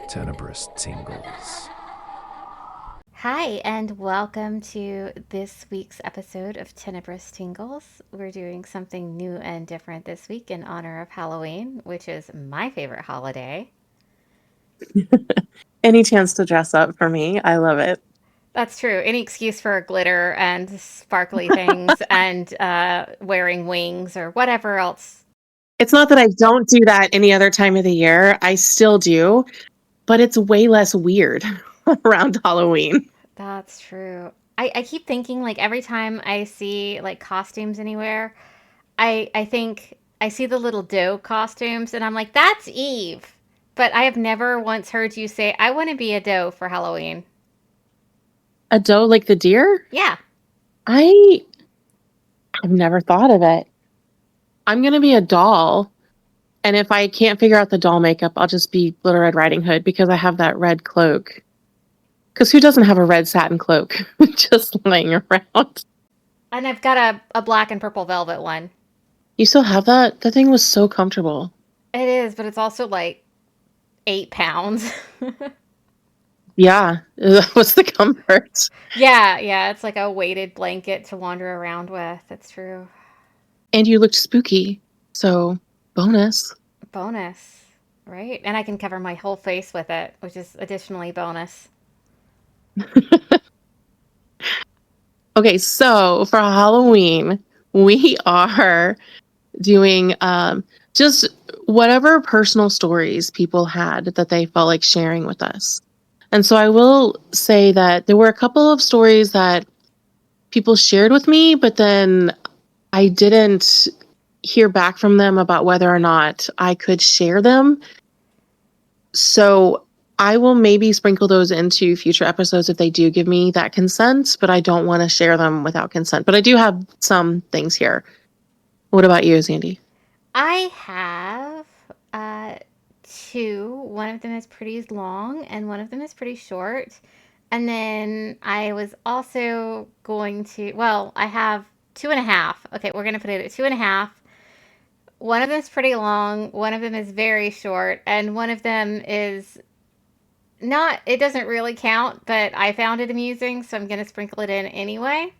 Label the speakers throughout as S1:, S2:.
S1: tenebrous tingles.
S2: Hi, and welcome to this week's episode of Tenebrous Tingles. We're doing something new and different this week in honor of Halloween, which is my favorite holiday.
S3: Any chance to dress up for me, I love it.
S2: That's true. Any excuse for glitter and sparkly things and wearing wings or whatever else.
S3: It's not that I don't do that any other time of the year. I still do, but it's way less weird around Halloween.
S2: That's true. I keep thinking, like, every time I see, like, costumes anywhere, I think I see the little doe costumes and I'm like, that's Eve. But I have never once heard you say, I want to be a doe for Halloween.
S3: A doe like the deer?
S2: Yeah.
S3: I've never thought of it. I'm gonna be a doll, and if I can't figure out the doll makeup, I'll just be Little Red Riding Hood because I have that red cloak. Because who doesn't have a red satin cloak just laying around?
S2: And I've got a black and purple velvet one.
S3: You still have that? The thing was so comfortable.
S2: It is, but it's also like 8 pounds.
S3: Yeah, what's the comfort?
S2: Yeah, it's like a weighted blanket to wander around with. It's true.
S3: And you looked spooky, so bonus.
S2: Bonus, right? And I can cover my whole face with it, which is additionally bonus.
S3: Okay, so for Halloween, we are doing just whatever personal stories people had that they felt like sharing with us. And so I will say that there were a couple of stories that people shared with me, but then I didn't hear back from them about whether or not I could share them. So I will maybe sprinkle those into future episodes if they do give me that consent, but I don't want to share them without consent. But I do have some things here. What about you, Sandy?
S2: I have two. One of them is pretty long, and one of them is pretty short. And then I was also going to, well, I have two and a half. Okay, we're going to put it at two and a half. One of them is pretty long, one of them is very short, and one of them is not, it doesn't really count, but I found it amusing, so I'm going to sprinkle it in anyway.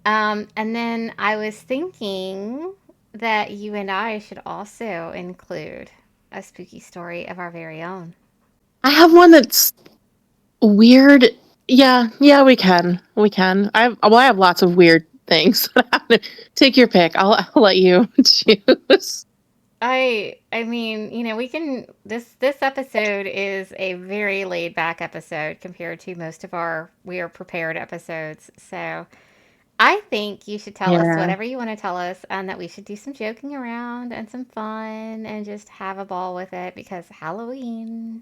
S2: And then I was thinking that you and I should also include a spooky story of our very own.
S3: I have one that's weird. Yeah, we can. We can. I have lots of weird things. Take your pick. I'll let you choose.
S2: I mean, we can this episode is a very laid back episode compared to most of our We Are Prepared episodes. So, I think you should tell us
S3: Yeah,
S2: whatever you want to tell us and that we should do some joking around and some fun and just have a ball with it because Halloween.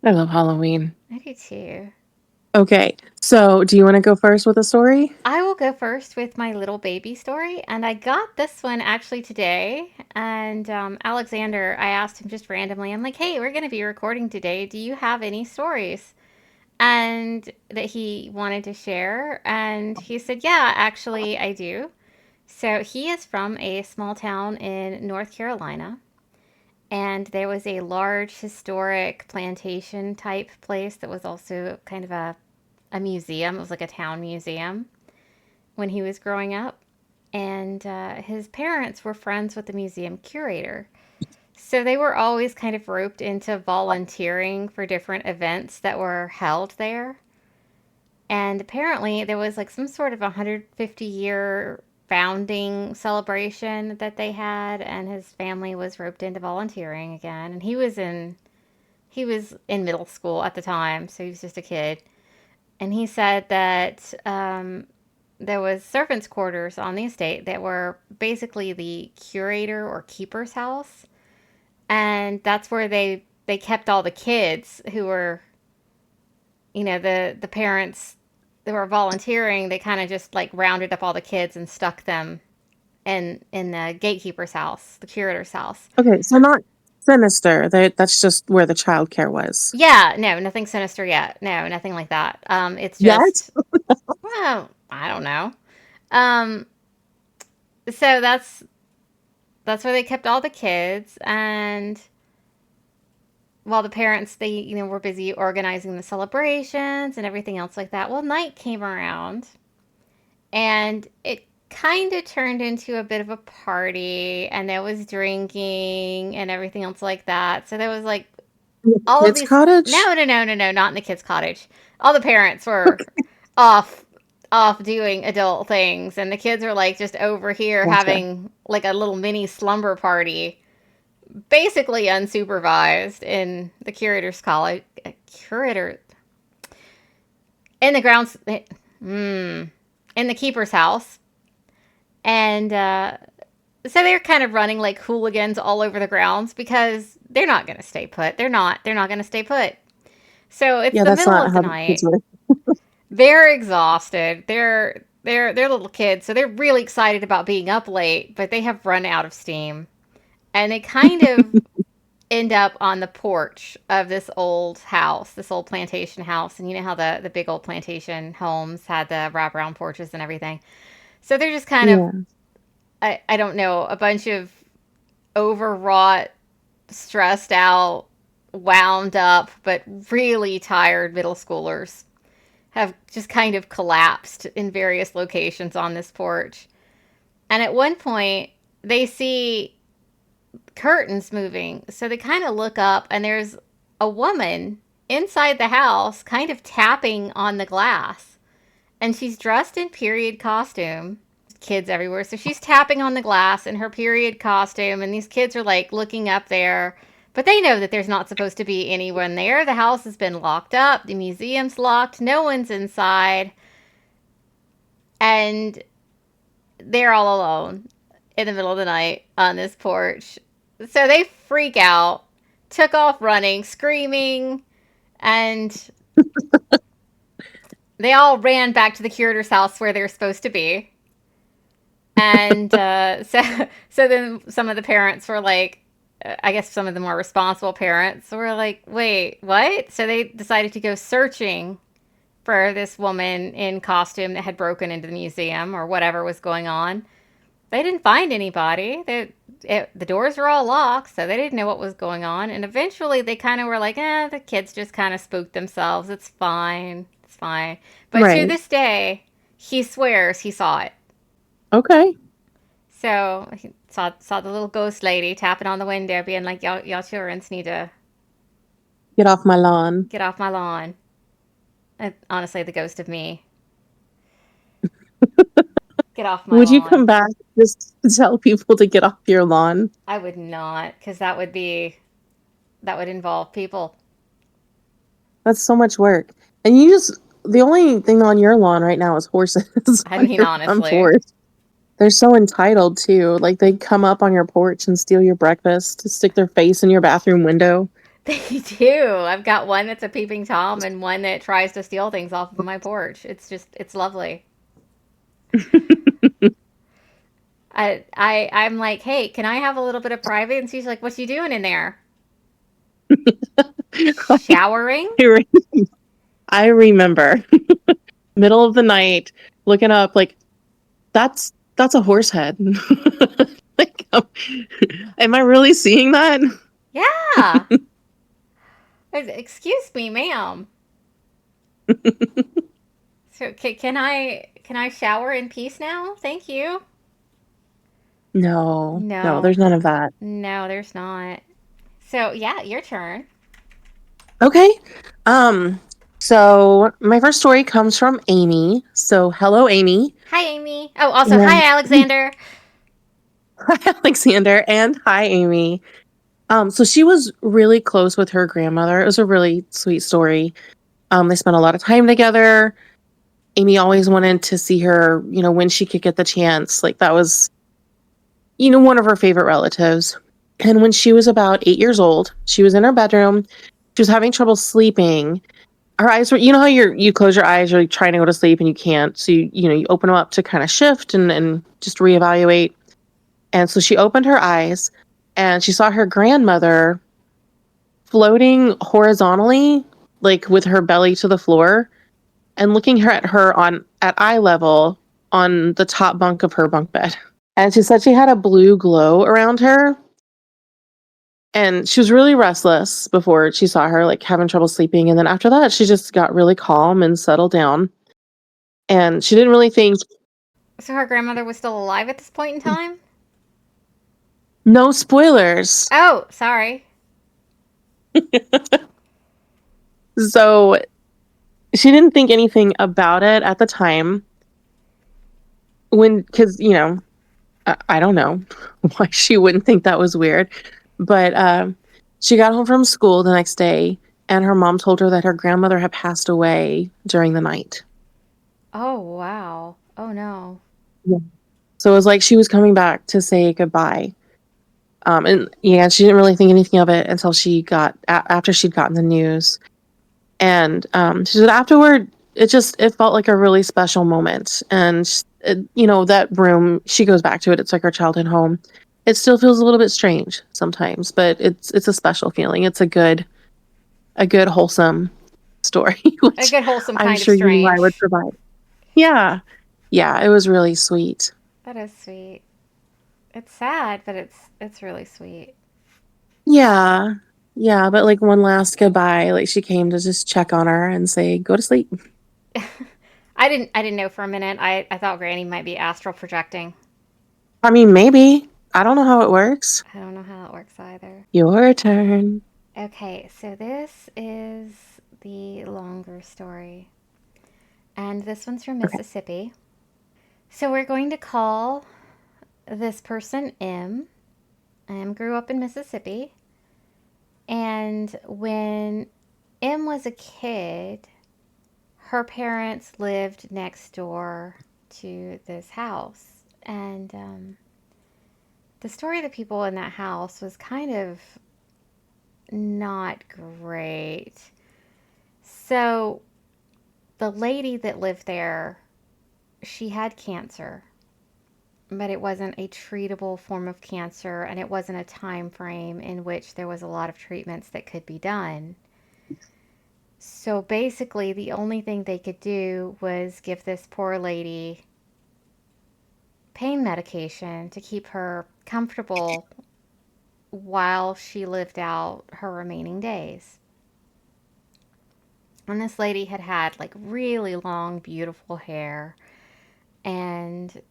S3: I love Halloween.
S2: I do too.
S3: Okay, so do you want to go first with a story?
S2: I will go first with my little baby story, and I got this one actually today. And Alexander, I asked him just randomly, I'm like, hey, we're going to be recording today. Do you have any stories? And that he wanted to share. And he said, yeah, actually, I do. So he is from a small town in North Carolina. And there was a large historic plantation type place that was also kind of a museum. It was like a town museum when he was growing up. And his parents were friends with the museum curator. So they were always kind of roped into volunteering for different events that were held there. And apparently there was like some sort of 150-year founding celebration that they had, and his family was roped into volunteering again. And he was in middle school at the time, so he was just a kid. And he said that there was servants' quarters on the estate that were basically the curator or keeper's house, and that's where they kept all the kids who were, the parents that were volunteering. They kind of just like rounded up all the kids and stuck them in the gatekeeper's house, the curator's house.
S3: Okay, so not sinister. That's just where the childcare was.
S2: Yeah, no, nothing sinister yet. No, nothing like that. It's
S3: Yet?
S2: just, well, I don't know. Um, so that's. That's where they kept all the kids, and while the parents, they, were busy organizing the celebrations and everything else like that. Well, night came around and it kind of turned into a bit of a party, and there was drinking and everything else like that. So there was like all of
S3: Kids
S2: these.
S3: cottage?
S2: No, no, no, no, no, not in the kids' cottage. All the parents were off doing adult things, and the kids are like just over here
S3: Gotcha.
S2: having like a little mini slumber party, basically unsupervised in the curator's college. Curator in the grounds. In the keeper's house, and so they're kind of running like hooligans all over the grounds because they're not going to stay put. They're not. They're not going to stay put. So it's
S3: Yeah,
S2: the
S3: that's
S2: middle
S3: not
S2: of the
S3: how the kids
S2: night.
S3: work.
S2: They're exhausted. They're little kids, so they're really excited about being up late, but they have run out of steam, and they kind of end up on the porch of this old house, this old plantation house. And you know how the big old plantation homes had the wraparound porches and everything. So they're just kind of,
S3: Yeah.
S2: I don't know, a bunch of overwrought, stressed out, wound up, but really tired middle schoolers have just kind of collapsed in various locations on this porch. And at one point, they see curtains moving. So they kind of look up, and there's a woman inside the house kind of tapping on the glass. And she's dressed in period costume. Kids everywhere. So she's tapping on the glass in her period costume, and these kids are like looking up there. But they know that there's not supposed to be anyone there. The house has been locked up, the museum's locked, no one's inside, and they're all alone in the middle of the night on this porch. So they freak out, took off running, screaming, and they all ran back to the curator's house where they're supposed to be. And so then some of the parents were like, I guess some of the more responsible parents were like, wait, what? So they decided to go searching for this woman in costume that had broken into the museum or whatever was going on. They didn't find anybody. The doors were all locked, so they didn't know what was going on. And eventually they kind of were like, the kids just kind of spooked themselves. It's fine. It's fine. But to
S3: Right.
S2: this day, he swears he saw it.
S3: Okay.
S2: So he saw the little ghost lady tapping on the window, being like, y'all children need to
S3: Get off my lawn.
S2: get off my lawn. And honestly, the ghost of me. Get off my
S3: Would you
S2: lawn.
S3: come back just to tell people to get off your lawn?
S2: I would not, because that would involve people.
S3: That's so much work. And the only thing on your lawn right now is horses
S2: I
S3: on
S2: mean,
S3: your front
S2: honestly.
S3: porch. They're so entitled too. Like they come up on your porch and steal your breakfast, stick their face in your bathroom window.
S2: They do. I've got one that's a peeping Tom and one that tries to steal things off of my porch. It's lovely. I'm like, hey, can I have a little bit of private? And she's like, what you doing in there? Showering?
S3: I remember middle of the night looking up like that's a horse head. Like, am I really seeing that?
S2: Yeah. Excuse me, ma'am. So can I shower in peace now? Thank you.
S3: No,
S2: No,
S3: there's none of that.
S2: no, there's not. So yeah, your turn.
S3: Okay. Um, so my first story comes from Amy. So hello, Amy.
S2: Hi, Amy. Oh, also
S3: And
S2: hi, Alexander.
S3: hi, Alexander, and hi, Amy. So she was really close with her grandmother. It was a really sweet story. They spent a lot of time together. Amy always wanted to see her, when she could get the chance. Like that was, one of her favorite relatives. And when she was about 8 years old, she was in her bedroom. She was having trouble sleeping. Her eyes were, how you close your eyes, you're like trying to go to sleep and you can't. So you open them up to kind of shift and just reevaluate. And so she opened her eyes and she saw her grandmother floating horizontally, like with her belly to the floor, and looking at her at eye level on the top bunk of her bunk bed. And she said she had a blue glow around her. And she was really restless before she saw her, like, having trouble sleeping, and then after that, she just got really calm and settled down, and she didn't really think.
S2: So her grandmother was still alive at this point in time?
S3: No spoilers.
S2: Oh, sorry.
S3: So, she didn't think anything about it at the time because I don't know why she wouldn't think that was weird, but, she got home from school the next day, and her mom told her that her grandmother had passed away during the night.
S2: Oh, wow. Oh, no.
S3: Yeah. So it was like she was coming back to say goodbye. And yeah, she didn't really think anything of it until she got after she'd gotten the news. And she said afterward, it felt like a really special moment. And that room, she goes back to it. It's like her childhood home. It still feels a little bit strange sometimes, but it's a special feeling. It's a good wholesome story,
S2: A
S3: which
S2: good, wholesome
S3: I'm
S2: kind of
S3: sure you knew I would
S2: strange.
S3: provide. Yeah, yeah, it was really sweet.
S2: That is sweet. It's sad, but it's really sweet.
S3: Yeah. Yeah, but, like, one last goodbye, like, she came to just check on her and say, "Go to sleep."
S2: I didn't know for a minute. I thought Granny might be astral projecting.
S3: I mean, maybe. I don't know how it works.
S2: I don't know how it works either.
S3: Your turn.
S2: Okay, so this is the longer story. And this one's from
S3: Okay.
S2: Mississippi. So we're going to call this person M. M grew up in Mississippi. And when M was a kid, her parents lived next door to this house. And the story of the people in that house was kind of not great. So the lady that lived there, she had cancer, but it wasn't a treatable form of cancer, and it wasn't a time frame in which there was a lot of treatments that could be done. So basically, the only thing they could do was give this poor lady pain medication to keep her comfortable while she lived out her remaining days. And this lady had had like really long, beautiful hair. And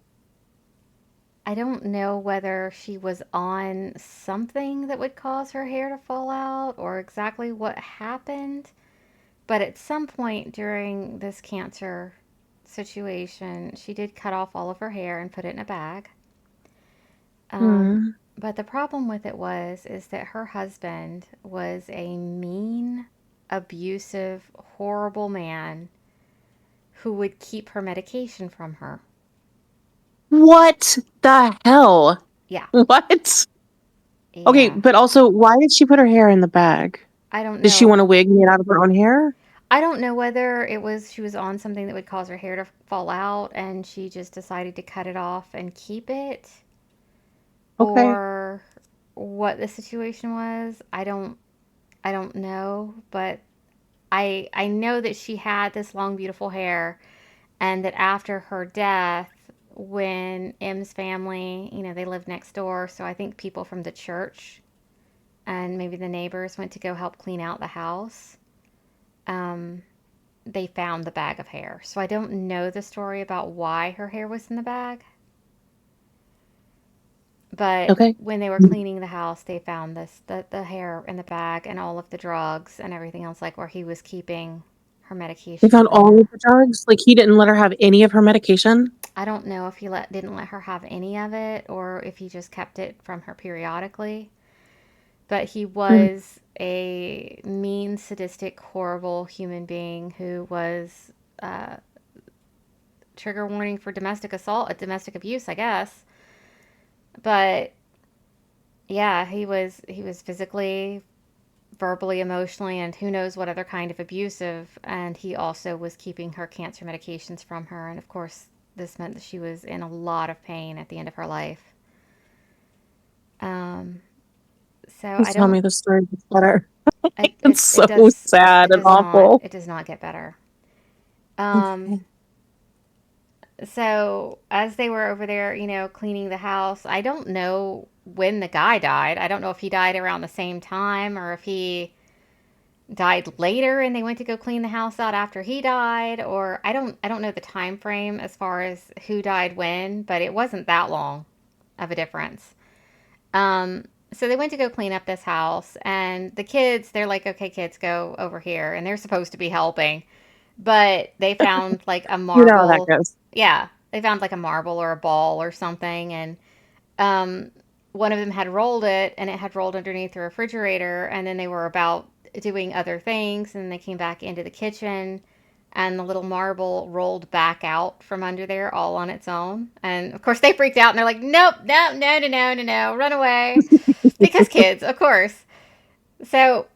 S2: I don't know whether she was on something that would cause her hair to fall out or exactly what happened. But at some point during this cancer situation, she did cut off all of her hair and put it in a bag. Um,
S3: Mm.
S2: but the problem with it was is that her husband was a mean, abusive, horrible man who would keep her medication from her.
S3: What the hell?
S2: Yeah,
S3: What? Okay,
S2: yeah.
S3: but also, why did she put her hair in the bag?
S2: I don't
S3: Did she
S2: know.
S3: want a wig made out of her own hair?
S2: I don't know whether it was she was on something that would cause her hair to fall out and she just decided to cut it off and keep it,
S3: Okay.
S2: or what the situation was. I don't know, but I know that she had this long beautiful hair and that after her death, when M's family, they lived next door, so I think people from the church and maybe the neighbors went to go help clean out the house. Um, they found the bag of hair. So I don't know the story about why her hair was in the bag. But
S3: Okay.
S2: when they were cleaning the house, they found the hair in the bag and all of the drugs and everything else, like where he was keeping her
S3: They
S2: medications
S3: found
S2: in
S3: all
S2: the.
S3: of the drugs? Like, he didn't let her have any of her medication?
S2: I don't know if he didn't let her have any of it or if he just kept it from her periodically. But he
S3: Mm.
S2: was a mean, sadistic, horrible human being who was uh, trigger warning for domestic assault, domestic abuse, I guess. But yeah, he was physically, verbally, emotionally, and who knows what other kind of abusive. And he also was keeping her cancer medications from her. And of course, this meant that she was in a lot of pain at the end of her life. Um, so I
S3: Please tell
S2: don't.
S3: me the story gets better.
S2: It,
S3: It's
S2: it, it
S3: so
S2: does
S3: sad
S2: it
S3: and
S2: does not
S3: awful.
S2: it does not get better. Um,
S3: Okay.
S2: So as they were over there, cleaning the house, I don't know when the guy died. I don't know if he died around the same time or if he died later and they went to go clean the house out after he died, or I don't know the time frame as far as who died when, but it wasn't that long of a difference. So they went to go clean up this house, and the kids, they're like, okay, kids, go over here. And they're supposed to be helping, but they found like a
S3: You know how that
S2: marble.
S3: goes.
S2: Yeah, they found like a marble or a ball or something. And um, one of them had rolled it, and it had rolled underneath the refrigerator. And then they were about doing other things, and they came back into the kitchen, and the little marble rolled back out from under there all on its own. And of course, they freaked out and they're like, nope, no, no, no, no, no, no, run away. Because kids, of course. So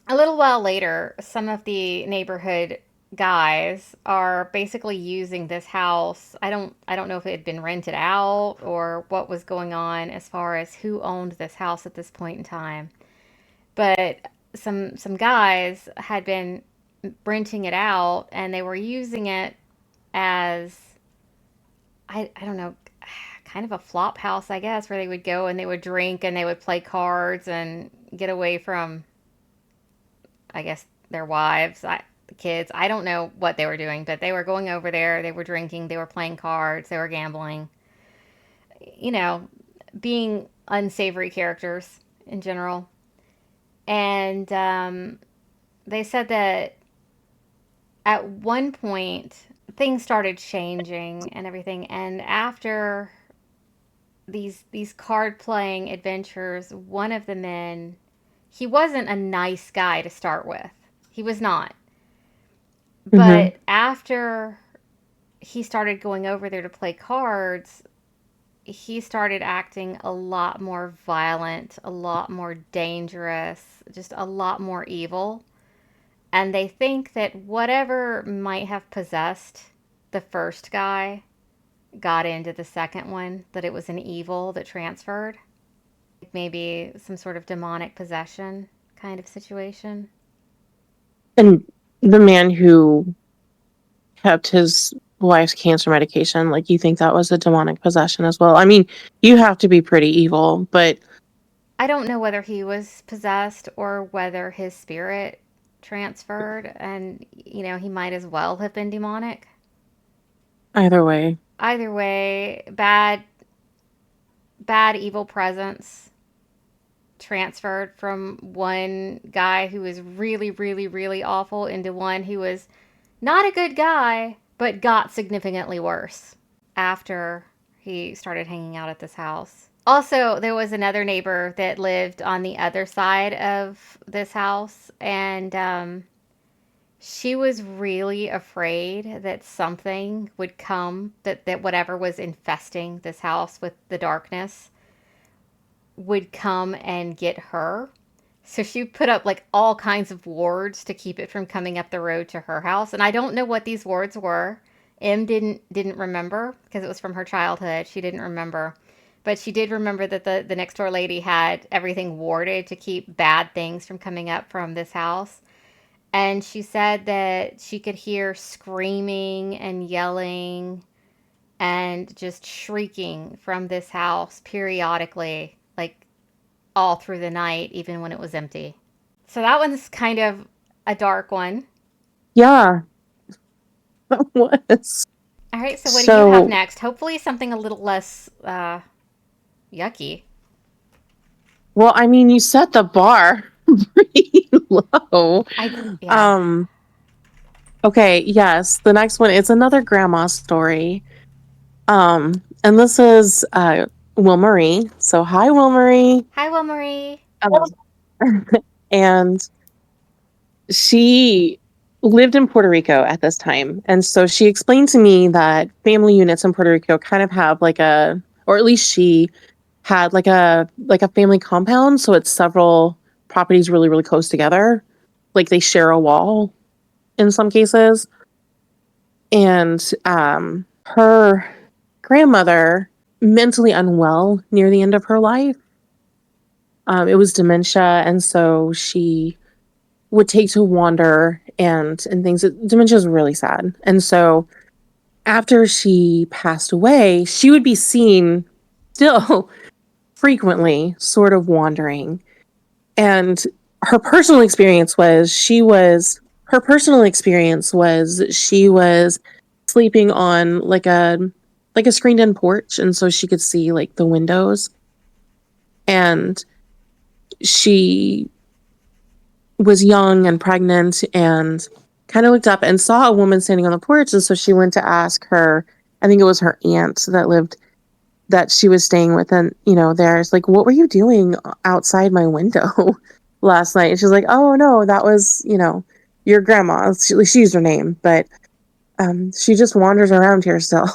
S2: a little while later, some of the neighborhood guys are basically using this house. I don't know if it had been rented out or what was going on as far as who owned this house at this point in time. But some guys had been renting it out, and they were using it as I don't know, kind of a flop house, I guess, where they would go and they would drink and they would play cards and get away from, I guess, their wives, the kids. I don't know what they were doing, but they were going over there. They were drinking. They were playing cards. They were gambling. You know, being unsavory characters in general. And they said that at one point things started changing and everything. And after these card playing adventures, one of the men, he wasn't a nice guy to start with. He was not.
S3: Hmm.
S2: But after he started going over there to play cards, he started acting a lot more violent, a lot more dangerous, just a lot more evil. And they think that whatever might have possessed the first guy got into the second one, that it was an evil that transferred. Maybe some sort of demonic possession kind of situation.
S3: And the man who kept his wife's cancer medication, like, you think that was a demonic possession as well? I mean, you have to be pretty evil, but
S2: I don't know whether he was possessed or whether his spirit transferred, and he might as well have been demonic.
S3: either way.
S2: Either way, bad evil presence transferred from one guy who was really, really, really awful into one who was not a good guy, but got significantly worse after he started hanging out at this house. Also, there was another neighbor that lived on the other side of this house, and she was really afraid that something would come, that whatever was infesting this house with the darkness would come and get her. So she put up like all kinds of wards to keep it from coming up the road to her house. And I don't know what these wards were. Em didn't remember because it was from her childhood. She didn't remember. But she did remember that the next door lady had everything warded to keep bad things from coming up from this house. And she said that she could hear screaming and yelling and just shrieking from this house periodically, like all through the night, even when it was empty. So that one's kind of a dark one.
S3: Yeah, that was.
S2: All right, so what do you have
S3: So,
S2: next? Hopefully something a little less yucky.
S3: well, I mean, you set the bar pretty low.
S2: Yeah.
S3: Um, okay, yes, the next one, it's another grandma story. And this is Will Marie. So, hi, Will Marie.
S2: Hi, Will Marie.
S3: And she lived in Puerto Rico at this time. And so she explained to me that family units in Puerto Rico kind of have like a, or at least she had like a family compound. So it's several properties really, really close together. Like they share a wall in some cases. And her grandmother mentally unwell near the end of her life. It was dementia, and so she would take to wander and things. Dementia is really sad, and so after she passed away, she would be seen still frequently sort of wandering. And her personal experience was she was sleeping on like a screened in porch, and so she could see like the windows. And she was young and pregnant and kind of looked up and saw a woman standing on the porch, and so she went to ask her, I think it was her aunt that she was staying with, and there's like, what were you doing outside my window last night? And she's like, oh no, that was your grandma. She used her name, but she just wanders around here still.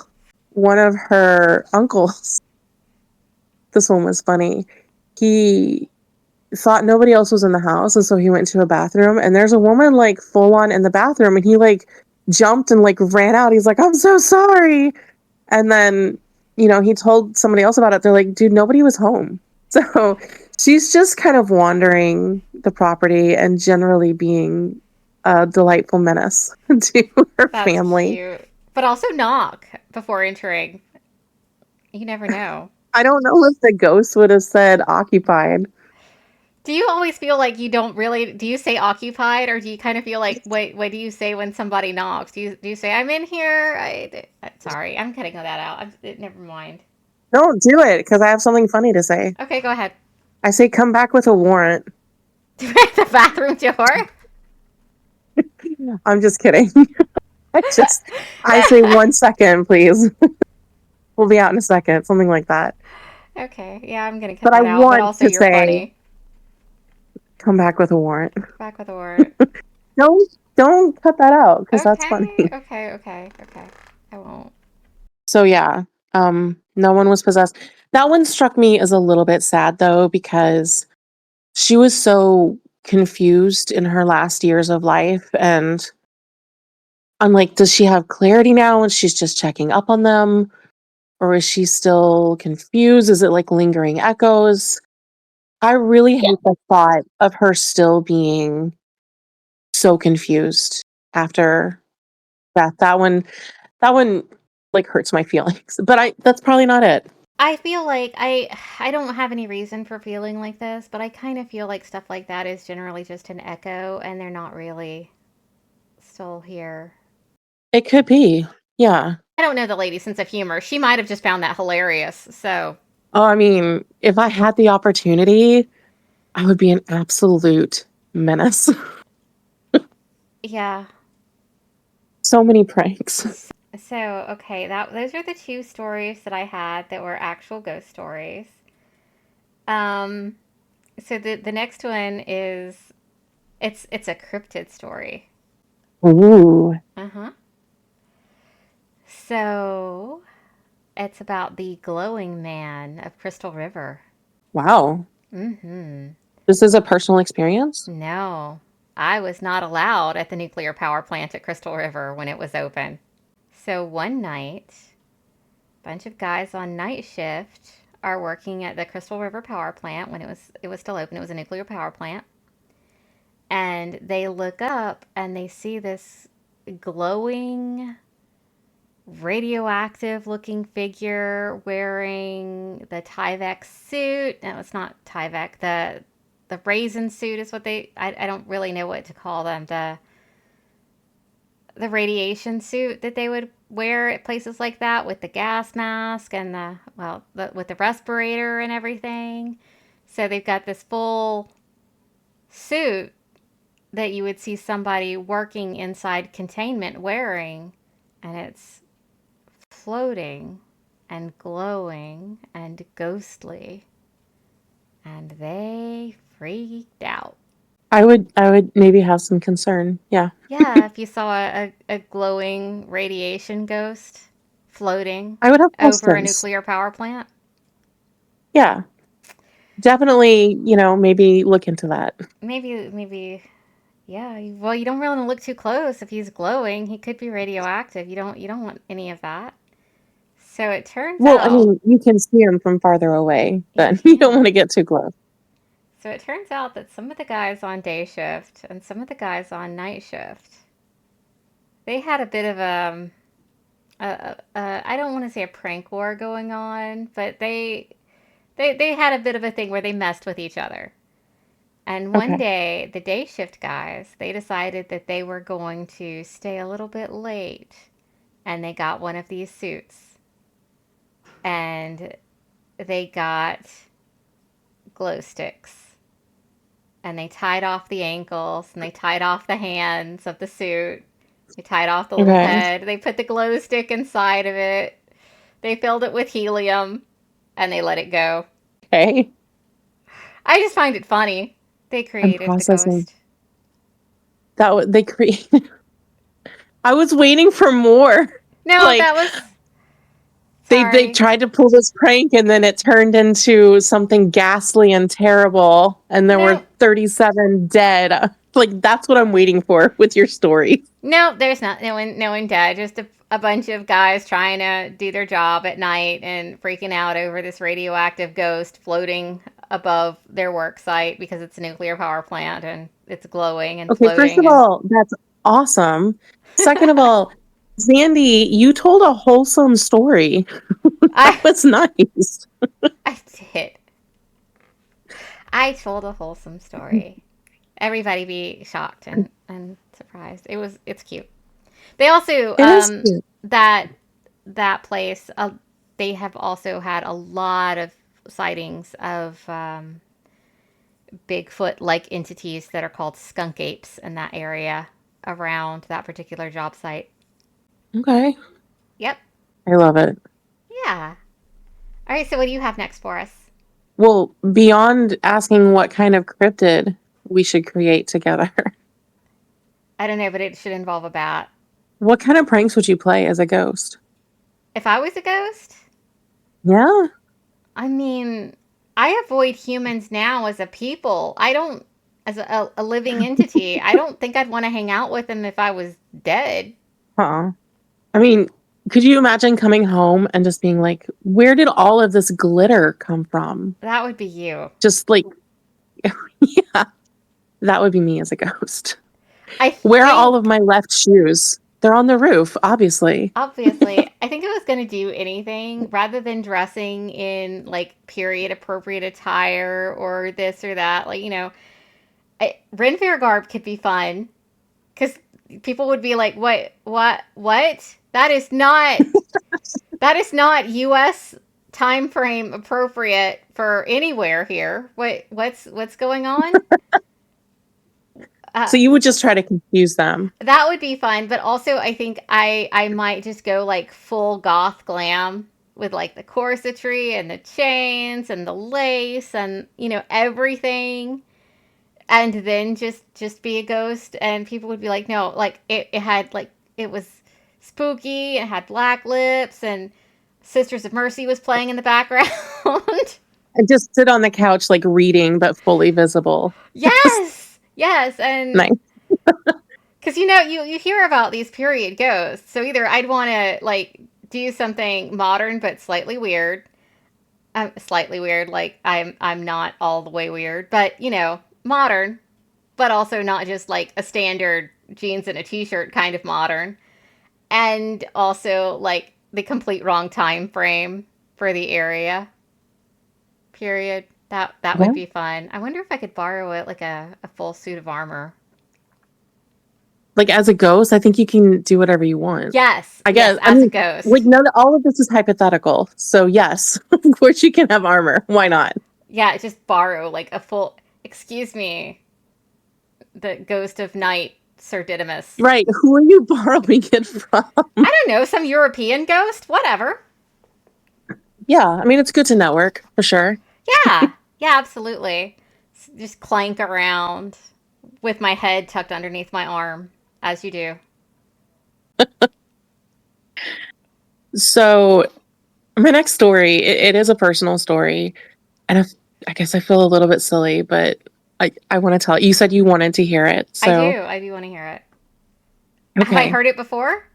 S3: One of her uncles, this one was funny, he thought nobody else was in the house, and so he went to a bathroom, and there's a woman like full on in the bathroom, and he like jumped and like ran out. He's like, I'm so sorry. And then he told somebody else about it. They're like, dude, nobody was home. So she's just kind of wandering the property and generally being a delightful menace to her
S2: That's
S3: family.
S2: cute. But also knock before entering. You never know.
S3: I don't know if the ghost would have said occupied.
S2: Do you always feel like you don't really, do you say occupied, or do you kind of feel like, what do you say when somebody knocks? Do you say, I'm in here? Sorry, I'm cutting that out. Never mind.
S3: Don't do it, because I have something funny to say.
S2: Okay, go ahead.
S3: I say, come back with a warrant.
S2: The bathroom door?
S3: I'm just kidding. I say 1 second, please. We'll be out in a second, something like that.
S2: Okay, yeah, I'm gonna cut
S3: But I
S2: that out, but
S3: want
S2: also
S3: to
S2: you're
S3: say,
S2: funny.
S3: come back with a warrant.
S2: Back with a word.
S3: Don't cut that out, because that's funny.
S2: Okay. I won't.
S3: So yeah, no one was possessed. That one struck me as a little bit sad though, because she was so confused in her last years of life, and I'm like, does she have clarity now and she's just checking up on them? Or is she still confused? Is it like lingering echoes? I really hate the thought of her still being so confused after that. That one like hurts my feelings. But that's probably not it.
S2: I feel like I don't have any reason for feeling like this, but I kind of feel like stuff like that is generally just an echo and they're not really still here.
S3: It could be. Yeah.
S2: I don't know the lady's sense of humor. She might have just found that hilarious. So,
S3: Oh, I mean, if I had the opportunity, I would be an absolute menace.
S2: yeah.
S3: So many pranks.
S2: So, okay, those are the two stories that I had that were actual ghost stories. Um so the next one is it's a cryptid story.
S3: Ooh.
S2: Uh-huh. So, it's about the glowing man of Crystal River.
S3: Wow.
S2: Mm-hmm.
S3: This is a personal experience?
S2: No, I was not allowed at the nuclear power plant at Crystal River when it was open. So one night, a bunch of guys on night shift are working at the Crystal River power plant when it was still open. It was a nuclear power plant. And they look up and they see this glowing radioactive looking figure wearing the Tyvek suit. No, it's not Tyvek. The raisin suit is what I don't really know what to call them. The radiation suit that they would wear at places like that with the gas mask and with the respirator and everything. So they've got this full suit that you would see somebody working inside containment wearing, and it's floating and glowing and ghostly, and they freaked out.
S3: I would maybe have some concern. Yeah.
S2: Yeah, if you saw a glowing radiation ghost floating
S3: I would have
S2: over a
S3: questions.
S2: nuclear power plant.
S3: Yeah. Definitely, maybe look into that.
S2: Maybe, yeah. Well, you don't really want to look too close if he's glowing. He could be radioactive. You don't want any of that. So it turns
S3: Well, I
S2: out
S3: mean, you can see them from farther away,
S2: you
S3: but you don't want to
S2: can.
S3: get too close.
S2: So it turns out that some of the guys on day shift and some of the guys on night shift, they had a bit of I don't want to say a prank war going on, but they had a bit of a thing where they messed with each other. And one
S3: Okay.
S2: day, the day shift guys, they decided that they were going to stay a little bit late, and they got one of these suits, and they got glow sticks, and they tied off the ankles, and they tied off the hands of the suit. They tied off the little
S3: Okay.
S2: head. They put the glow stick inside of it. They filled it with helium, and they let it go.
S3: Okay.
S2: I just find it funny. They
S3: I'm
S2: created the
S3: processing
S2: ghost.
S3: they created. I was waiting for more.
S2: No,
S3: Like
S2: that was
S3: they
S2: sorry.
S3: tried to pull this prank and then it turned into something ghastly and terrible and there were
S2: No,
S3: 37 dead. Like that's what I'm waiting for with your story.
S2: no, there's not. No one dead. Just a bunch of guys trying to do their job at night and freaking out over this radioactive ghost floating above their work site because it's a nuclear power plant and it's glowing and
S3: Okay, first of
S2: floating and
S3: all, that's awesome. Second of all, Zandy, you told a wholesome story.
S2: I
S3: That was nice.
S2: I did. I told a wholesome story. Everybody be shocked and surprised. It's cute. They also
S3: It is cute.
S2: that place. They have also had a lot of sightings of Bigfoot like entities that are called skunk apes in that area around that particular job site.
S3: Okay.
S2: Yep.
S3: I love it.
S2: Yeah. All right. So what do you have next for us?
S3: Well, beyond asking what kind of cryptid we should create together,
S2: I don't know, but it should involve a bat.
S3: what kind of pranks would you play as a ghost?
S2: If I was a ghost,
S3: Yeah.
S2: I mean, I avoid humans now as a people. I don't, as a living entity, I don't think I'd want to hang out with them if I was dead.
S3: Huh. I mean, could you imagine coming home and just being like, where did all of this glitter come from?
S2: That would be you.
S3: Just like, yeah, that would be me as a ghost.
S2: I
S3: Where are all of
S2: think,
S3: my left shoes? They're on the roof, obviously.
S2: obviously, I think if I was going to do anything, rather than dressing in like period appropriate attire or this or that, like, Ren Fair garb could be fun because people would be like, what? That is not U.S. time frame appropriate for anywhere here. What's going on? Uh,
S3: So you would just try to confuse them.
S2: that would be fun, but also I think I might just go like full goth glam with like the corsetry and the chains and the lace and everything, and then just be a ghost, and people would be like, no, like it had like it was spooky, it had black lips, and Sisters of Mercy was playing in the background.
S3: And just sit on the couch, like reading, but fully visible.
S2: Yes, and
S3: Nice.
S2: because you hear about these period ghosts, so either I'd want to like do something modern but slightly weird, like I'm not all the way weird, but modern, but also not just like a standard jeans and a t-shirt kind of modern, and also like the complete wrong time frame for the area period. That
S3: Yeah.
S2: would be fun. I wonder if I could borrow it like a full suit of armor.
S3: Like as a ghost, I think you can do whatever you want.
S2: Yes,
S3: I
S2: yes,
S3: guess. I
S2: as a
S3: mean, like
S2: ghost.
S3: all of this is hypothetical. So yes, of course you can have armor. Why not?
S2: Yeah, just borrow like a full. Excuse me, the ghost of night, Sir Didymus.
S3: Right. Who are you borrowing it from?
S2: I don't know, some European ghost, whatever.
S3: Yeah. I mean, it's good to network for sure.
S2: Yeah, absolutely. Just clank around with my head tucked underneath my arm, as you do.
S3: So my next story, it is a personal story. And I guess I feel a little bit silly, but I want to tell you said you wanted to hear it.
S2: I
S3: So,
S2: do. I do want to hear it. Have I
S3: okay.
S2: heard it before?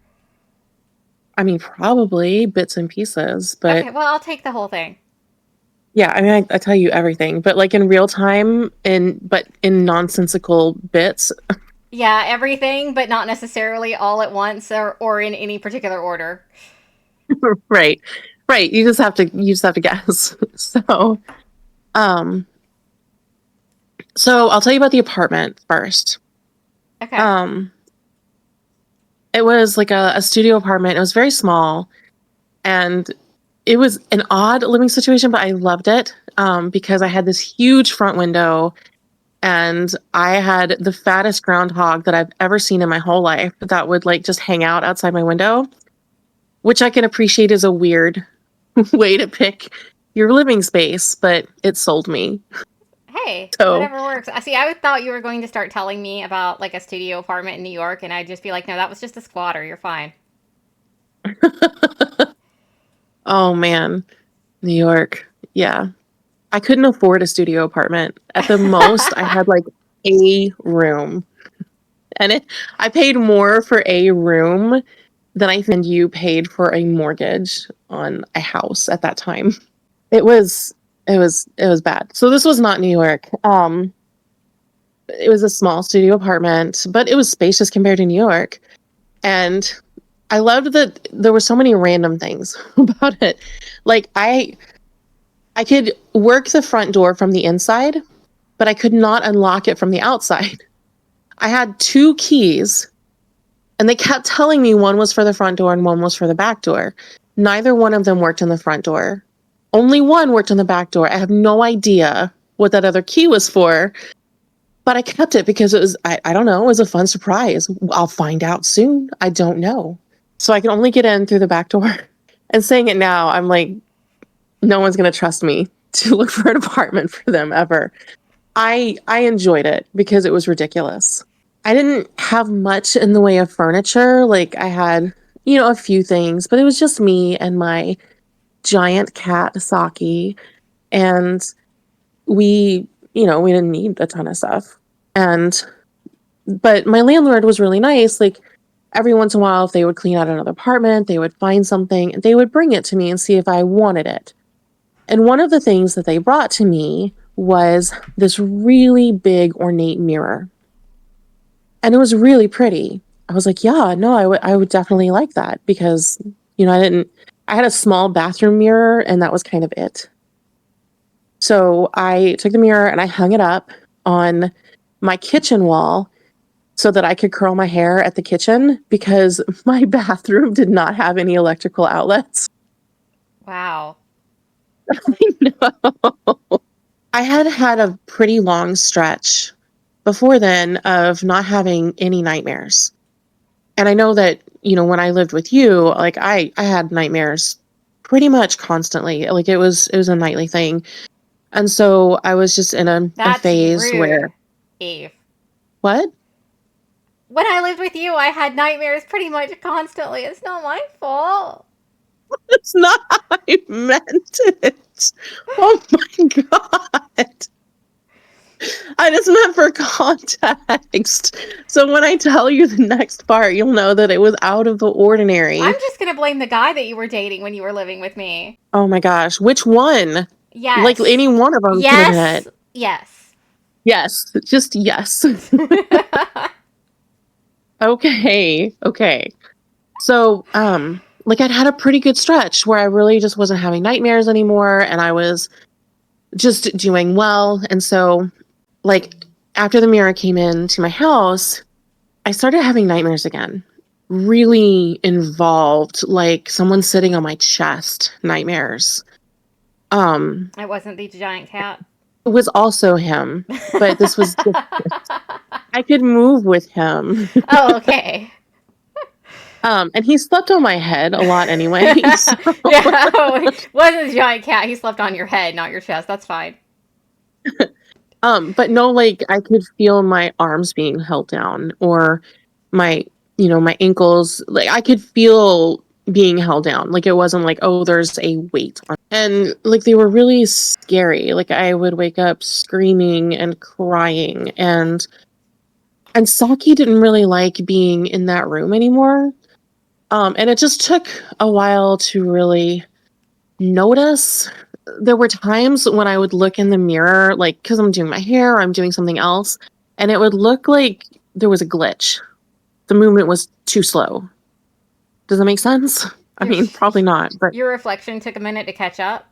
S3: I mean, probably bits and pieces, but
S2: Okay, well, I'll take the whole thing.
S3: yeah, I mean, I tell you everything, but like in real time, but in nonsensical bits.
S2: Yeah, everything, but not necessarily all at once or in any particular order.
S3: Right. Right. You just have to guess. Um, so I'll tell you about the apartment first.
S2: Okay.
S3: Um, it was like a studio apartment. It was very small, and it was an odd living situation, but I loved it because I had this huge front window, and I had the fattest groundhog that I've ever seen in my whole life that would like just hang out outside my window, which I can appreciate is a weird way to pick your living space, but it sold me.
S2: Hey,
S3: So,
S2: whatever works. I see. I thought you were going to start telling me about like a studio apartment in New York, and I'd just be like, no, that was just a squatter. You're fine.
S3: oh man, New York. Yeah. I couldn't afford a studio apartment. At the most, I had like a room. And I paid more for a room than I think you paid for a mortgage on a house at that time. It was it was bad. So this was not New York. It was a small studio apartment, but it was spacious compared to New York. And I loved that there were so many random things about it. Like I could work the front door from the inside, but I could not unlock it from the outside. I had two keys, and they kept telling me one was for the front door and one was for the back door. Neither one of them worked in the front door. Only one worked in the back door. I have no idea what that other key was for, but I kept it because it was, I don't know, it was a fun surprise. I'll find out soon. I don't know. So I can only get in through the back door. And saying it now, I'm like, no one's going to trust me to look for an apartment for them ever. I enjoyed it because it was ridiculous. I didn't have much in the way of furniture. Like I had, a few things, but it was just me and my giant cat, Saki, and we didn't need a ton of stuff. And but my landlord was really nice. Like every once in a while, if they would clean out another apartment, they would find something and they would bring it to me and see if I wanted it. And one of the things that they brought to me was this really big ornate mirror. And it was really pretty. I was like, yeah, no, I would definitely like that because, I had a small bathroom mirror and that was kind of it. So I took the mirror and I hung it up on my kitchen wall so that I could curl my hair at the kitchen because my bathroom did not have any electrical outlets.
S2: Wow.
S3: No. I had had a pretty long stretch before then of not having any nightmares. And I know that, when I lived with you, like I had nightmares pretty much constantly. Like it was a nightly thing. And so I was just in a
S2: That's
S3: phase
S2: rude,
S3: where
S2: Eve.
S3: what?
S2: When I lived with you, I had nightmares pretty much constantly. It's not my fault.
S3: That's not how I meant it. Oh my god. I just meant for context. So when I tell you the next part, you'll know that it was out of the
S2: I'm
S3: ordinary.
S2: just gonna blame the guy that you were dating when you were living with me.
S3: Oh my gosh. Which one? Like
S2: Yes.
S3: any one of them could have been
S2: Yes.
S3: it.
S2: Yes.
S3: Yes. Just yes. Okay. Okay. So, like I'd had a pretty good stretch where I really just wasn't having nightmares anymore and I was just doing well. And so, like, after the mirror came into my house, I started having nightmares again. Really involved, like someone sitting on my chest nightmares.
S2: It wasn't the giant cat.
S3: It was also him, but this was I could move with him.
S2: Oh, okay.
S3: And he slept on my head a lot anyway. So,
S2: Yeah, it wasn't the giant cat. He slept on your head, not your chest. That's fine.
S3: but no, like I could feel my arms being held down or my, my ankles. Like I could feel being held down. Like it wasn't like, oh, there's a weight on. And like they were really scary. Like I would wake up screaming and crying and Saki didn't really like being in that room anymore. And it just took a while to really notice. There were times when I would look in the mirror, like, because I'm doing my hair, I'm doing something else, and it would look like there was a glitch. The movement was too slow. Does that make sense? I mean, probably not, but
S2: Your reflection took a minute to catch up.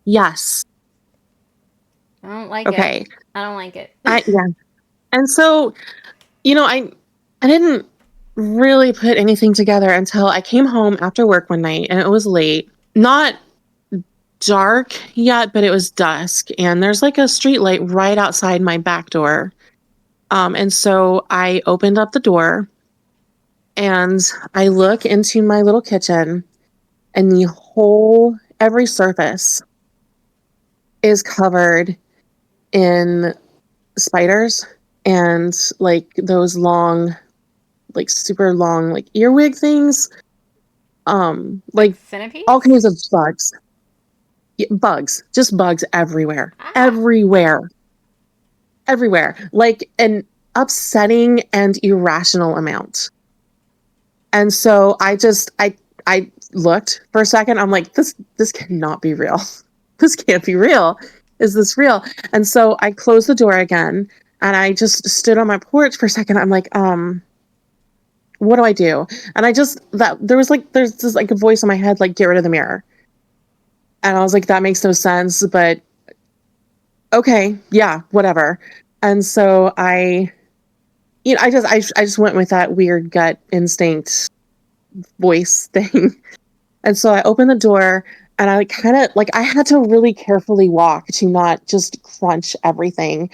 S3: yes.
S2: I don't like it.
S3: Okay.
S2: I don't like it.
S3: Yeah. And so, I didn't really put anything together until I came home after work one night and it was late. Not dark yet, but it was dusk. And there's like a street light right outside my back door. And so I opened up the door and I look into my little kitchen, and every surface is covered in spiders and like those long, like super long, like earwig things. Like
S2: Centipedes?
S3: all kinds of bugs. Yeah, bugs, just bugs everywhere.
S2: Ah.
S3: Everywhere. Like an upsetting and irrational amount. And so I looked for a second. I'm like, this cannot be real. This can't be real. Is this real? And so I closed the door again and I just stood on my porch for a second. I'm like, what do I do? And there's this like a voice in my head, like, get rid of the mirror. And I was like, that makes no sense, but okay, yeah, whatever. And so I just went with that weird gut instinct voice thing. And so I opened the door and I I had to really carefully walk to not just crunch everything.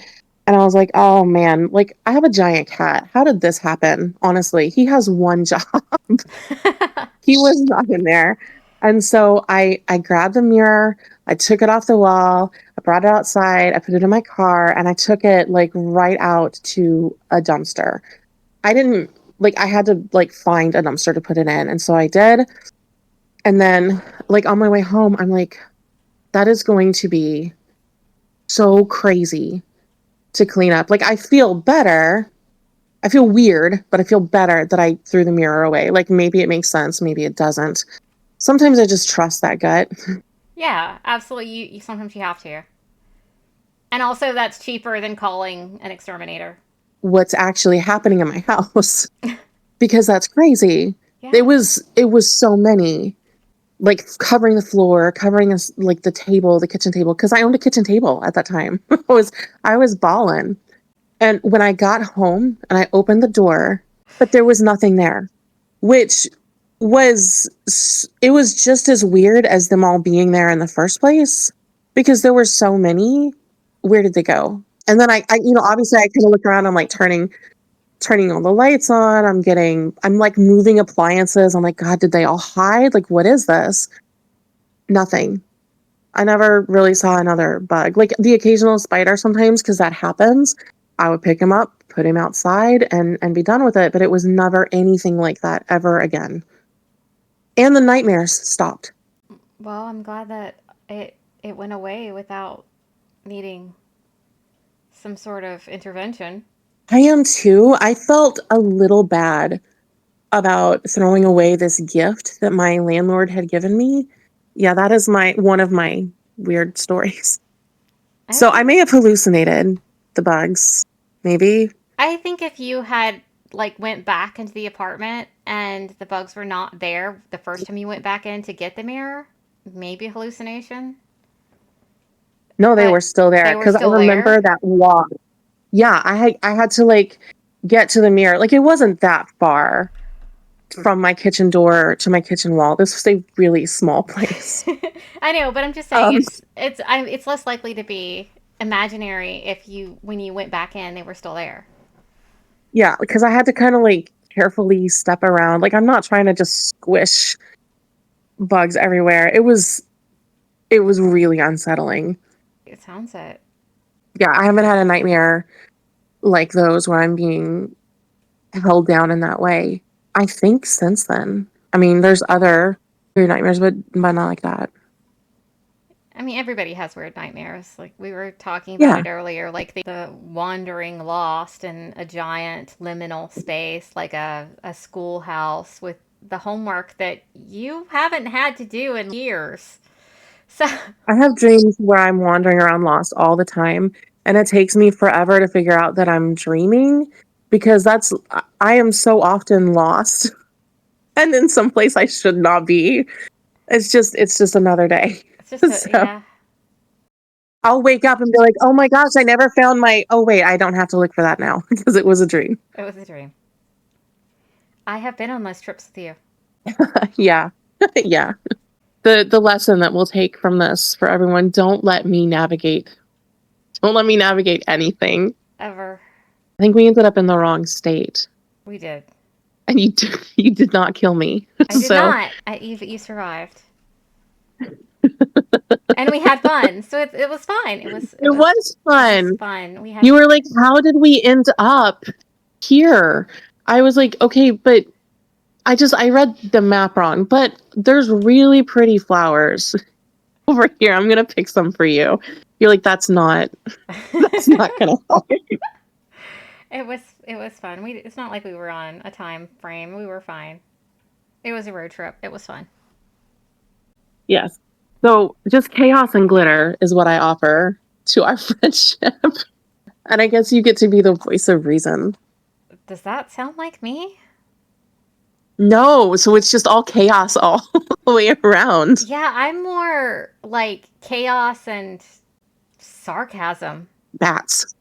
S3: And I was like, oh man, like I have a giant cat. How did this happen? Honestly, he has one job. He was not in there. And so I grabbed the mirror, I took it off the wall, I brought it outside, I put it in my car, and I took it like right out to a dumpster. I didn't I had to like find a dumpster to put it in. And so I did. And then like on my way home, I'm like, that is going to be so crazy to clean up. Like I feel better. I feel weird, but I feel better that I threw the mirror away. Like maybe it makes sense, maybe it doesn't. Sometimes I just trust that gut.
S2: Yeah, absolutely. You sometimes you have to. And also that's cheaper than calling an exterminator.
S3: What's actually happening in my house because that's crazy.
S2: Yeah.
S3: It was so many, like covering the floor, covering us like the table, the kitchen table, because I owned a kitchen table at that time. I was balling. And when I got home and I opened the door, but there was nothing there, which it was just as weird as them all being there in the first place because there were so many. Where did they go? And then I obviously I kind of look around. I'm like turning all the lights on. I'm like moving appliances. I'm like, God, did they all hide? Like, what is this? Nothing. I never really saw another bug. Like the occasional spider sometimes, because that happens. I would pick him up, put him outside, and be done with it. But it was never anything like that ever again. And the nightmares stopped.
S2: Well, I'm glad that it went away without needing some sort of intervention.
S3: I am too. I felt a little bad about throwing away this gift that my landlord had given me. Yeah, that is one of my weird stories. So I may have hallucinated the bugs, maybe.
S2: I think if you had like went back into the apartment and the bugs were not there the first time you went back in to get the mirror, maybe a hallucination.
S3: No, they
S2: But
S3: were still there
S2: they were
S3: because I
S2: still
S3: remember
S2: there.
S3: that walk. Yeah, I had to like get to the mirror. Like it wasn't that far from my kitchen door to my kitchen wall. This was a really small place.
S2: I know, but I'm just saying
S3: Um,
S2: it's less likely to be imaginary if when you went back in they were still there.
S3: yeah, because I had to kind of like carefully step around. Like I'm not trying to just squish bugs everywhere. It was really unsettling.
S2: It sounds it.
S3: Yeah, I haven't had a nightmare like those where I'm being held down in that way. I think since then. I mean, there's other weird nightmares, but not like that.
S2: I mean, everybody has weird nightmares. Like we were talking about
S3: Yeah,
S2: it earlier, like the wandering lost in a giant liminal space, like a schoolhouse with the homework that you haven't had to do in years. So,
S3: I have dreams where I'm wandering around lost all the time, and it takes me forever to figure out that I'm dreaming because I am so often lost. and in some place I should not be. It's just another day.
S2: It's just
S3: So
S2: yeah.
S3: I'll wake up and be like, oh my gosh, I never found my, oh wait, I don't have to look for that now because it was a dream.
S2: It was a dream. I have been on those trips with you.
S3: Yeah. Yeah. The lesson that we'll take from this for everyone, don't let me navigate anything.
S2: Ever.
S3: I think we ended up in the wrong state.
S2: We did.
S3: And you did not kill me.
S2: I did
S3: So
S2: not. You survived. And we had fun. So it was fine. It was
S3: it was fun.
S2: fun. We had
S3: You were like, how did we end up here? I was like, okay, but I read the map wrong, but there's really pretty flowers over here. I'm gonna pick some for you. You're like, that's not gonna help.
S2: It was fun. It's not like we were on a time frame. We were fine. It was a road trip. It was fun.
S3: Yes. So just chaos and glitter is what I offer to our friendship. And I guess you get to be the voice of reason.
S2: Does that sound like me?
S3: No, so it's just all chaos all the way around.
S2: Yeah, I'm more like chaos and sarcasm.
S3: Bats.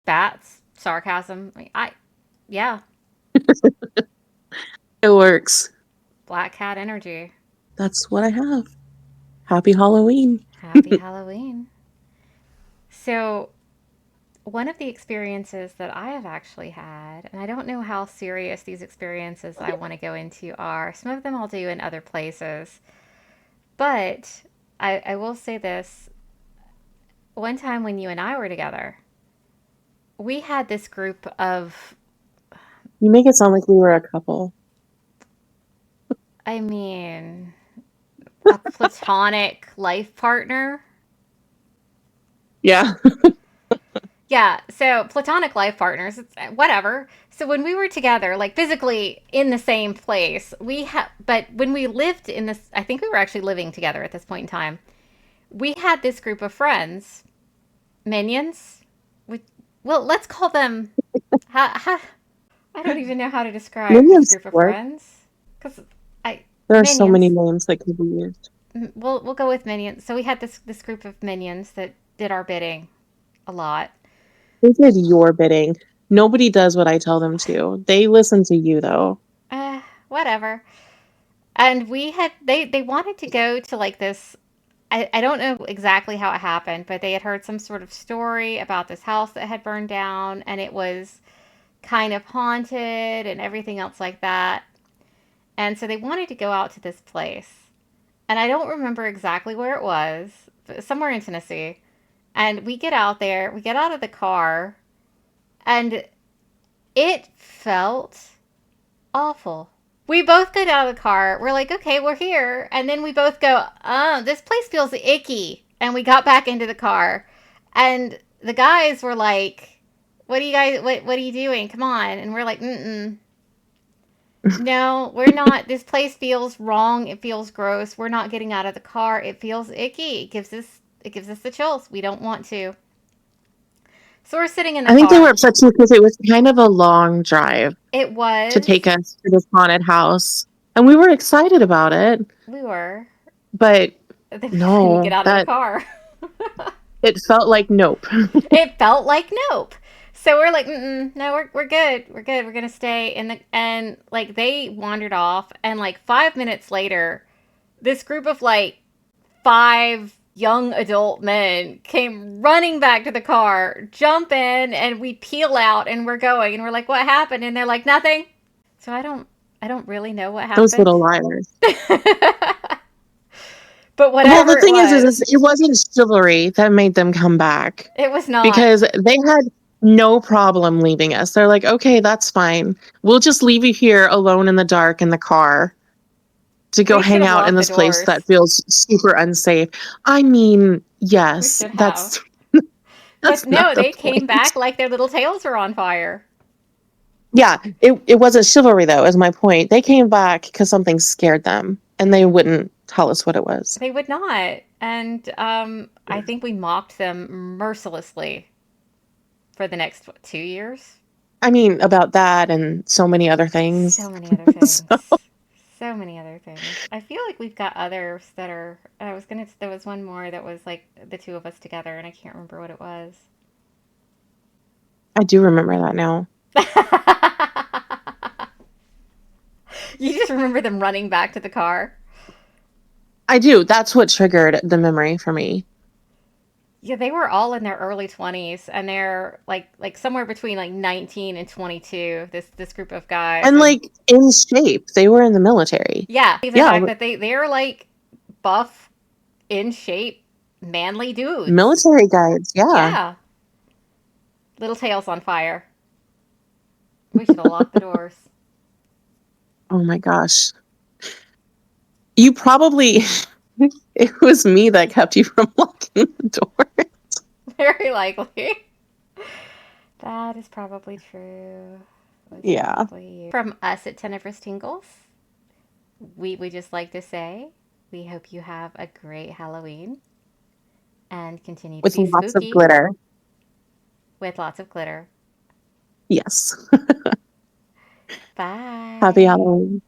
S2: Bats, sarcasm. Yeah,
S3: It works.
S2: black cat energy.
S3: That's what I have. Happy Halloween.
S2: Happy Halloween. So, one of the experiences that I have actually had, and I don't know how serious these experiences I want to go into are, some of them I'll do in other places, but I will say this. One time when you and I were together, we had this group of,
S3: You make it sound like we were a couple.
S2: I mean, a platonic life partner.
S3: Yeah.
S2: Yeah, so platonic life partners, it's whatever. So when we were together, like physically in the same place, but when we lived in this, I think we were actually living together at this point in time. We had this group of friends, minions. Well, let's call them. I don't even know how to describe this
S3: Minions
S2: group of
S3: work.
S2: friends because I
S3: There are
S2: minions.
S3: so many names that could be used.
S2: We'll go with minions. So we had this group of minions that did our bidding a lot.
S3: They did your bidding. Nobody does what I tell them to. They listen to you though.
S2: Whatever. And they wanted to go to like this. I don't know exactly how it happened, but they had heard some sort of story about this house that had burned down and it was kind of haunted and everything else like that. And so they wanted to go out to this place. And I don't remember exactly where it was, but somewhere in Tennessee. And we get out there, we get out of the car, and it felt awful. We both get out of the car. We're like, okay, we're here. And then we both go, oh, this place feels icky. And we got back into the car. And the guys were like, what are you doing? Come on. And we're like, no, we're not. This place feels wrong. It feels gross. We're not getting out of the car. It feels icky. It gives us the chills. We don't want to. So we're sitting in the
S3: I think
S2: car.
S3: they were upset too because it was kind of a long drive
S2: It was.
S3: to take us to this haunted house. And we were excited about it.
S2: We were.
S3: But
S2: Then
S3: no,
S2: we get out of the car.
S3: it felt like nope.
S2: It felt like nope. So we're like, no, we're good. We're good. We're gonna stay in and like they wandered off, and like 5 minutes later, this group of like 5 young adult men came running back to the car, jump in, and we peel out, and we're going, and we're like, what happened? And they're like, nothing. So I don't really know what happened.
S3: Those little liars.
S2: But whatever.
S3: Well, the thing is it wasn't chivalry that made them come back.
S2: It was not.
S3: Because they had no problem leaving us. They're like, okay, that's fine. We'll just leave you here alone in the dark in the car to go hang out in this place that feels super unsafe. I mean, yes, that's
S2: but no, they came back like their little tails were on fire.
S3: Yeah, it wasn't chivalry though, is my point. They came back because something scared them and they wouldn't tell us what it was.
S2: They would not. And I think we mocked them mercilessly for the next 2 years.
S3: I mean, about that and so many other things.
S2: So many other things. so many other things. I feel like we've got others that are. There was one more that was like the two of us together, and I can't remember what it was.
S3: I do remember that now.
S2: You just remember them running back to the car.
S3: I do. That's what triggered the memory for me.
S2: Yeah, they were all in their early 20s, and they're like somewhere between like 19 and 22. This group of guys,
S3: And
S2: and
S3: like in shape. They were in the military.
S2: yeah, the
S3: Yeah,
S2: fact that they're like buff, in shape, manly dudes.
S3: military guides. Yeah.
S2: Yeah, little tails on fire. We should have locked the doors.
S3: Oh my gosh. You probably it was me that kept you from locking the door.
S2: Very likely. That is probably true. That's
S3: Yeah.
S2: probably you. From us at Tenebris Tingles, we would just like to say we hope you have a great Halloween and continue to
S3: With
S2: be
S3: lots of
S2: spooky
S3: glitter.
S2: with lots of glitter.
S3: Yes. Happy
S2: Bye.
S3: Halloween.